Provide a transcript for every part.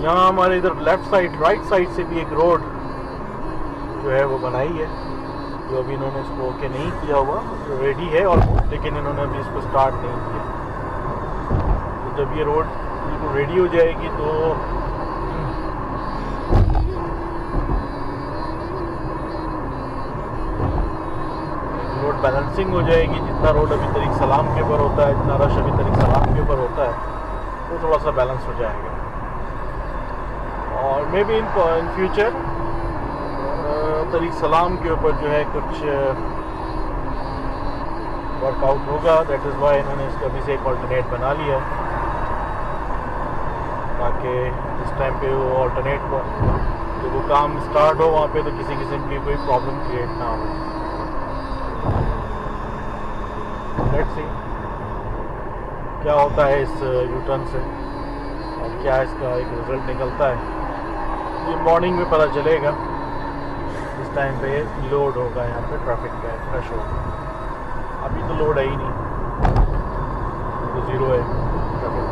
यहाँ हमारे इधर लेफ्ट साइड राइट साइड से भी एक रोड जो है वो बनाई है, जो अभी इन्होंने इसको ओके नहीं किया हुआ, जो रेडी है और लेकिन इन्होंने अभी इसको स्टार्ट नहीं किया। तो जब ये रोड बिल्कुल रेडी हो जाएगी तो रोड बैलेंसिंग हो जाएगी। जितना रोड अभी तरीक सलाम के ऊपर होता है, जितना रश अभी तरीक सलाम के ऊपर होता है, वो थोड़ा सा बैलेंस हो जाएगा। और मे बी इन फ्यूचर तरीक सलाम के ऊपर जो है कुछ वर्कआउट होगा। दैट इज़ वाई इन्होंने इसका अभी से एक ऑल्टरनेट बना लिया है, ताकि इस टाइम पे वो ऑल्टरनेट जब वो काम स्टार्ट हो वहाँ पे तो किसी किस्म की कोई प्रॉब्लम क्रिएट ना हो। लेट्स सी क्या होता है इस यू टर्न से और क्या इसका एक रिज़ल्ट निकलता है, ये मॉर्निंग में पता चलेगा। इस टाइम पे लोड होगा यहाँ पे, ट्रैफिक का रश होगा। अभी तो लोड है ही नहीं, तो ज़ीरो है ट्रैफिक।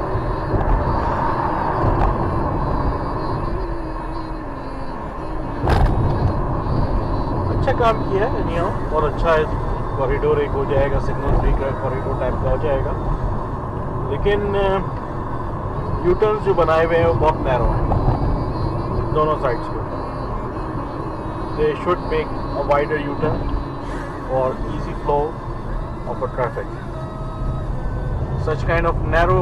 अच्छा काम किया है एनीहाउ, और अच्छा है। कॉरिडोर एक हो जाएगा, सिग्नल फ्री का कॉरिडोर टाइप का हो जाएगा। लेकिन यू टर्न्स जो बनाए हुए हैं वो बहुत नैरो हैं दोनों साइड्स पे। They should make a wider U turn और easy flow of a traffic. Such kind of narrow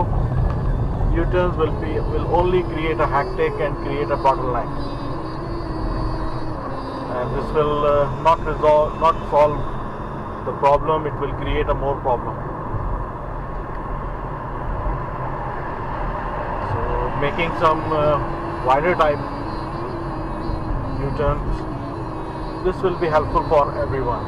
U-turns will only create a hectic and create a bottleneck, and this will not solve the problem. It will create a more problem. So making some wider type U-turns, this will be helpful for everyone.